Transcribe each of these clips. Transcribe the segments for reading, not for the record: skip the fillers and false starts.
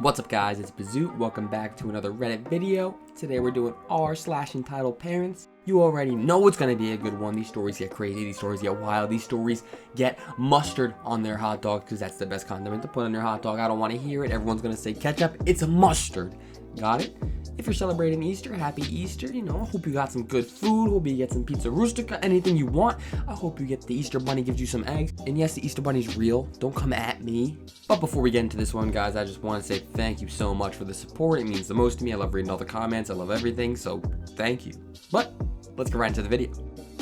What's up guys, it's Bizute. Welcome back to another Reddit video. Today we're doing r/EntitledParents. You already know it's going to be a good one. These stories get crazy, these stories get wild, these stories get mustard on their hot dog because that's the best condiment to put on your hot dog. I don't want to hear it. Everyone's going to say ketchup. It's a mustard. Got it? If you're celebrating Easter, happy Easter. I hope you got some good food. Hope you get some pizza rustica, anything you want. I hope you get the Easter bunny gives you some eggs. And yes, the Easter bunny's real. Don't come at me. But before we get into this one, guys, I just want to say thank you so much for the support. It means the most to me. I love reading all the comments. I love everything. So thank you. But let's get right into the video.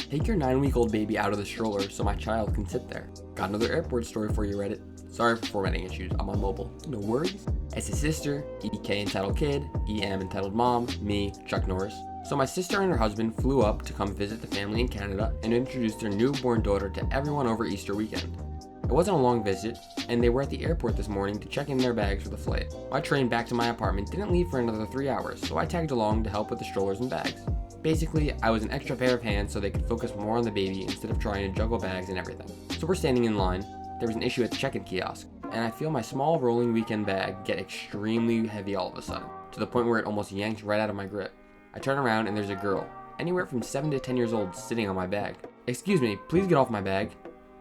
Take your 9-week-old baby out of the stroller so my child can sit there. Got another airport story for you, Reddit. Sorry for formatting issues, I'm on mobile. No worries. It's his sister, EK entitled kid, EM entitled mom, me, Chuck Norris. So my sister and her husband flew up to come visit the family in Canada and introduce their newborn daughter to everyone over Easter weekend. It wasn't a long visit, and they were at the airport this morning to check in their bags for the flight. My train back to my apartment didn't leave for another 3 hours, so I tagged along to help with the strollers and bags. Basically, I was an extra pair of hands so they could focus more on the baby instead of trying to juggle bags and everything. So we're standing in line. There was an issue at the check-in kiosk, and I feel my small rolling weekend bag get extremely heavy all of a sudden, to the point where it almost yanks right out of my grip. I turn around and there's a girl, anywhere from 7 to 10 years old, sitting on my bag. "Excuse me, please get off my bag.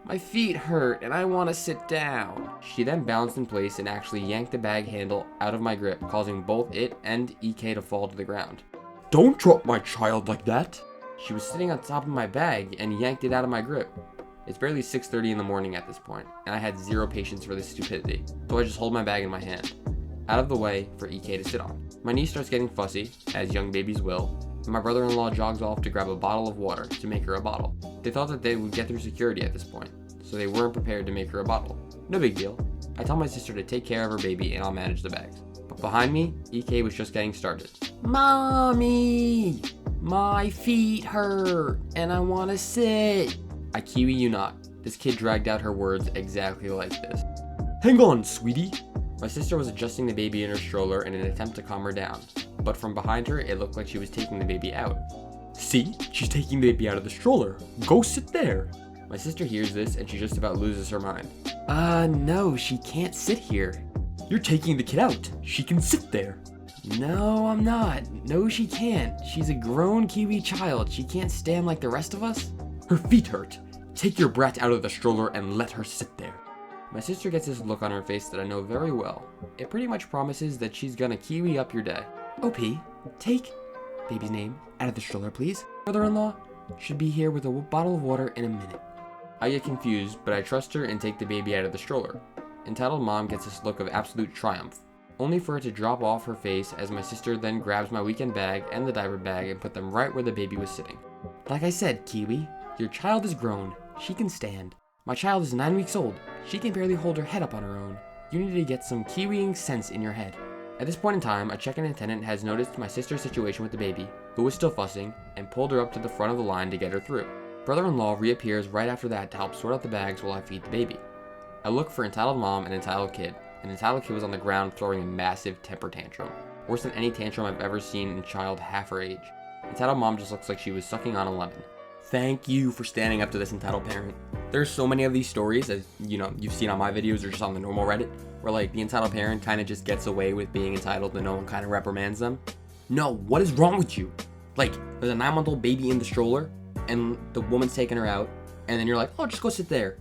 My feet hurt and I want to sit down." She then bounced in place and actually yanked the bag handle out of my grip, causing both it and EK to fall to the ground. "Don't drop my child like that." She was sitting on top of my bag and yanked it out of my grip. It's barely 6:30 in the morning at this point, and I had zero patience for this stupidity, so I just hold my bag in my hand, out of the way for EK to sit on. My niece starts getting fussy, as young babies will, and my brother-in-law jogs off to grab a bottle of water to make her a bottle. They thought that they would get through security at this point, so they weren't prepared to make her a bottle. No big deal. I tell my sister to take care of her baby and I'll manage the bags. But behind me, EK was just getting started. "Mommy, my feet hurt and I want to sit." I kiwi you not. This kid dragged out her words exactly like this. "Hang on, sweetie." My sister was adjusting the baby in her stroller in an attempt to calm her down, but from behind her, it looked like she was taking the baby out. "See, she's taking the baby out of the stroller. Go sit there." My sister hears this and she just about loses her mind. No, she can't sit here." "You're taking the kid out. She can sit there." "No, I'm not. No, she can't. She's a grown Kiwi child. She can't stand like the rest of us." "Her feet hurt. Take your brat out of the stroller and let her sit there." My sister gets this look on her face that I know very well. It pretty much promises that she's gonna Kiwi up your day. "OP, take baby's name out of the stroller, please. Brother-in-law should be here with a bottle of water in a minute." I get confused, but I trust her and take the baby out of the stroller. Entitled mom gets this look of absolute triumph, only for it to drop off her face as my sister then grabs my weekend bag and the diaper bag and put them right where the baby was sitting. "Like I said, Kiwi, your child is grown. She can stand. My child is 9 weeks old. She can barely hold her head up on her own. You need to get some Kiwiing sense in your head." At this point in time, a check-in attendant has noticed my sister's situation with the baby, who was still fussing, and pulled her up to the front of the line to get her through. Brother-in-law reappears right after that to help sort out the bags while I feed the baby. I look for entitled mom and entitled kid, and entitled kid was on the ground throwing a massive temper tantrum, worse than any tantrum I've ever seen in a child half her age. Entitled mom just looks like she was sucking on a lemon. Thank you for standing up to this entitled parent. There's so many of these stories, as you've seen on my videos or just on the normal Reddit, where like the entitled parent kind of just gets away with being entitled and no one kind of reprimands them. No, what is wrong with you? Like, there's a 9-month-old baby in the stroller, and the woman's taking her out, and then you're like, "Oh, just go sit there."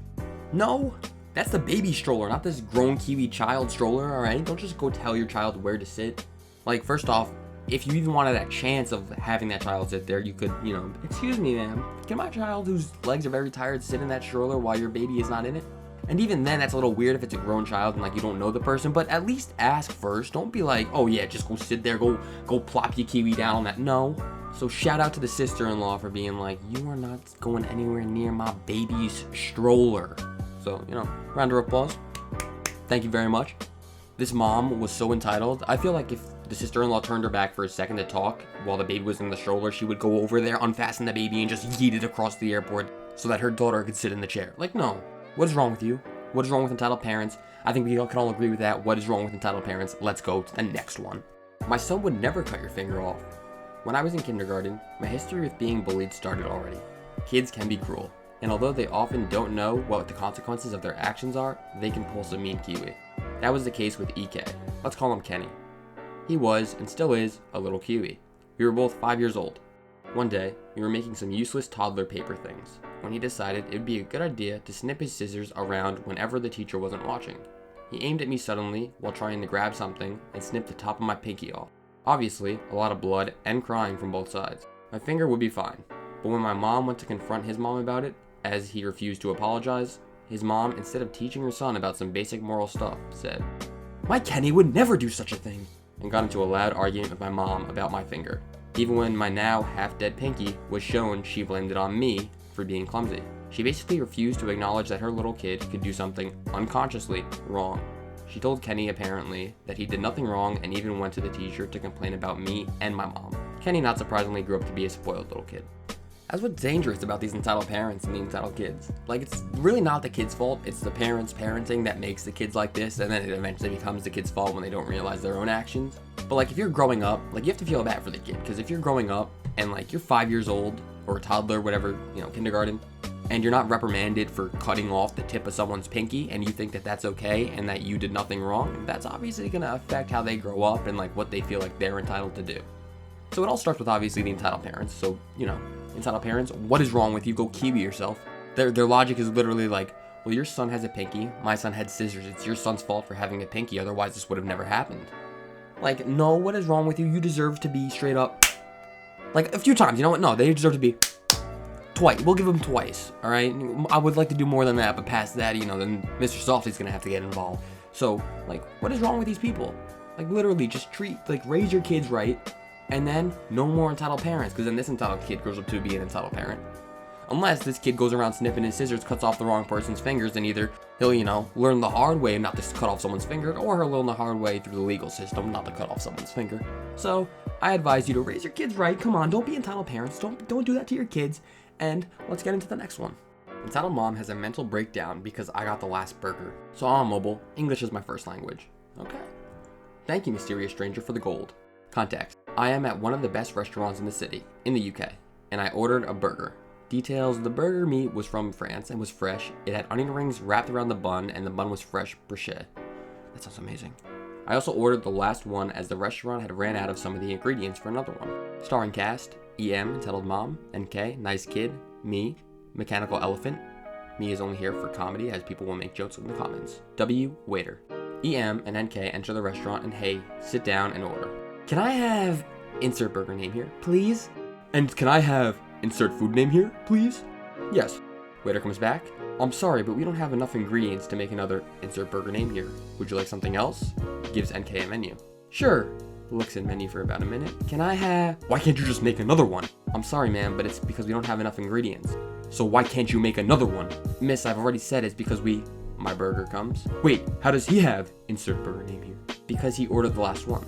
No, that's the baby stroller, not this grown Kiwi child stroller, alright? Don't just go tell your child where to sit. Like, first off, if you even wanted a chance of having that child sit there, you could, "Excuse me, ma'am, can my child whose legs are very tired sit in that stroller while your baby is not in it?" And even then, that's a little weird if it's a grown child and like you don't know the person, but at least ask first. Don't be like, "Oh yeah, just go sit there, go plop your Kiwi down on that." No. So shout out to the sister-in-law for being like, "You are not going anywhere near my baby's stroller." So, round of applause. Thank you very much. This mom was so entitled. I feel like if the sister-in-law turned her back for a second to talk while the baby was in the stroller, she would go over there, unfasten the baby, and just yeet it across the airport so that her daughter could sit in the chair. Like, no. What is wrong with you? What is wrong with entitled parents? I think we can all agree with that. What is wrong with entitled parents? Let's go to the next one. My son would never cut your finger off. When I was in kindergarten, my history with being bullied started already. Kids can be cruel, and although they often don't know what the consequences of their actions are, they can pull some mean Kiwi. That was the case with EK. Let's call him Kenny. He was, and still is, a little Kiwi. We were both 5 years old. One day, we were making some useless toddler paper things, when he decided it would be a good idea to snip his scissors around whenever the teacher wasn't watching. He aimed at me suddenly while trying to grab something and snipped the top of my pinky off. Obviously, a lot of blood and crying from both sides. My finger would be fine, but when my mom went to confront his mom about it, as he refused to apologize, his mom, instead of teaching her son about some basic moral stuff, said, "My Kenny would never do such a thing," and got into a loud argument with my mom about my finger. Even when my now half-dead pinky was shown, she blamed it on me for being clumsy. She basically refused to acknowledge that her little kid could do something unconsciously wrong. She told Kenny, apparently, that he did nothing wrong and even went to the teacher to complain about me and my mom. Kenny, not surprisingly, grew up to be a spoiled little kid. That's what's dangerous about these entitled parents and the entitled kids. Like, it's really not the kid's fault, it's the parents parenting that makes the kids like this, and then it eventually becomes the kid's fault when they don't realize their own actions. But like, if you're growing up, like, you have to feel bad for the kid, because if you're growing up and like you're 5 years old or a toddler, whatever, kindergarten, and you're not reprimanded for cutting off the tip of someone's pinky, and you think that that's okay and that you did nothing wrong, that's obviously going to affect how they grow up and like what they feel like they're entitled to do. So it all starts with obviously the entitled parents. So, entitled parents, what is wrong with you? Go Kiwi yourself. Their logic is literally like, well, your son has a pinky, my son had scissors, it's your son's fault for having a pinky, otherwise this would have never happened. Like, no, what is wrong with you? You deserve to be straight up, like, a few times, you know what? No, they deserve to be twice. We'll give them twice, all right? I would like to do more than that, but past that, then Mr. Softy's gonna have to get involved. So, like, what is wrong with these people? Like, literally, just raise your kids right, and then no more entitled parents, because then this entitled kid grows up to be an entitled parent. Unless this kid goes around snipping his scissors, cuts off the wrong person's fingers, then either he'll, learn the hard way not to cut off someone's finger, or he'll learn the hard way through the legal system not to cut off someone's finger. So, I advise you to raise your kids right. Come on, don't be entitled parents. Don't do that to your kids. And let's get into the next one. Entitled mom has a mental breakdown because I got the last burger. So I'm mobile. English is my first language. Okay. Thank you, mysterious stranger, for the gold. Context. I am at one of the best restaurants in the city, in the UK, and I ordered a burger. Details: the burger meat was from France and was fresh. It had onion rings wrapped around the bun, and the bun was fresh brioche. That sounds amazing. I also ordered the last one as the restaurant had ran out of some of the ingredients for another one. Starring cast: EM, entitled mom, NK, nice kid, me, mechanical elephant. Me is only here for comedy, as people will make jokes in the comments. W, waiter. EM and NK enter the restaurant and hey, sit down and order. Can I have insert burger name here, please? And can I have insert food name here, please? Yes. Waiter comes back. I'm sorry, but we don't have enough ingredients to make another insert burger name here. Would you like something else? Gives NK a menu. Sure. Looks at menu for about a minute. Can I have... Why can't you just make another one? I'm sorry, ma'am, but it's because we don't have enough ingredients. So why can't you make another one? Miss, I've already said it's because we... My burger comes. Wait, how does he have insert burger name here? Because he ordered the last one.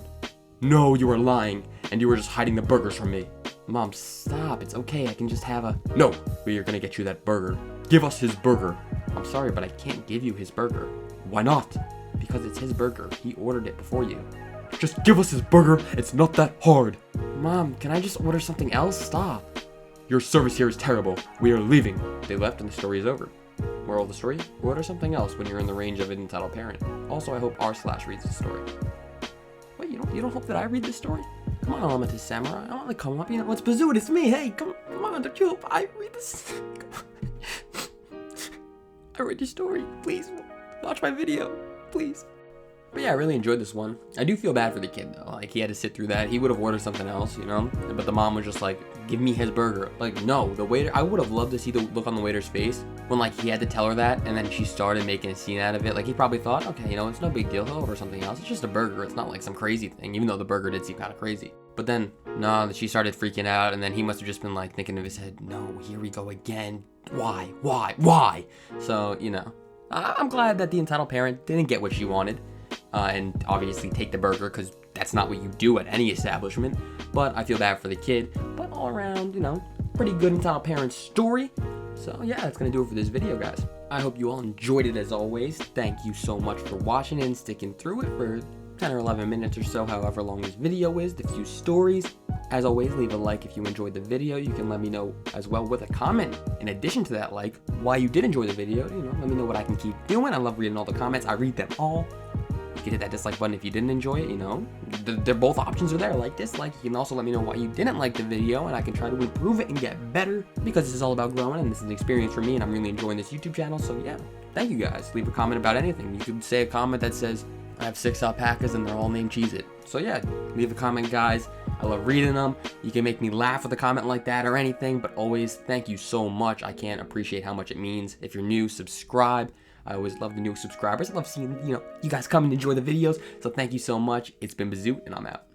No, you are lying, and you were just hiding the burgers from me. Mom, stop. It's okay. I can just have a... No, we are gonna get you that burger. Give us his burger. I'm sorry, but I can't give you his burger. Why not? Because it's his burger. He ordered it before you. Just give us his burger. It's not that hard. Mom, can I just order something else? Stop. Your service here is terrible. We are leaving. They left and the story is over. Moral of the story? Order something else when you're in the range of an entitled parent. Also, I hope r/ reads the story. Wait, you don't hope that I read this story? Come on, Elementus Samurai. I want to come up. It's Bizute. It's me. Hey, come on. Don't you hope I read this? I read your story. Please, watch my video. Please. But yeah, I really enjoyed this one. I do feel bad for the kid, though. Like, he had to sit through that. He would have ordered something else, But the mom was just like, give me his burger. Like, no, the waiter... I would have loved to see the look on the waiter's face when, like, he had to tell her that, and then she started making a scene out of it. Like, he probably thought, okay, it's no big deal. He'll order something else. It's just a burger. It's not like some crazy thing, even though the burger did seem kind of crazy. But then, no, she started freaking out, and then he must have just been, like, thinking in his head, no, here we go again. Why? So, I'm glad that the entitled parent didn't get what she wanted. And obviously take the burger, because that's not what you do at any establishment. But I feel bad for the kid. But all around, pretty good entitled parent story. So yeah, that's going to do it for this video, guys. I hope you all enjoyed it as always. Thank you so much for watching and sticking through it for 10 or 11 minutes or so, however long this video is, the few stories. As always, leave a like if you enjoyed the video. You can let me know as well with a comment, in addition to that like, why you did enjoy the video. Let me know what I can keep doing. I love reading all the comments. I read them all. can hit that dislike button if you didn't enjoy it, you know. They're both options are there, like, dislike. You can also let me know why you didn't like the video, and I can try to improve it and get better, because this is all about growing, and this is an experience for me, and I'm really enjoying this YouTube channel. So yeah, thank you guys. Leave a comment about anything. You could say a comment that says, I have 6 alpacas and they're all named Cheez-It. So yeah, leave a comment, guys. I love reading them. You can make me laugh with a comment like that or anything, but always thank you so much. I can't appreciate how much it means. If you're new, subscribe. I always love the new subscribers. I love seeing, you guys come and enjoy the videos. So thank you so much. It's been Bizute, and I'm out.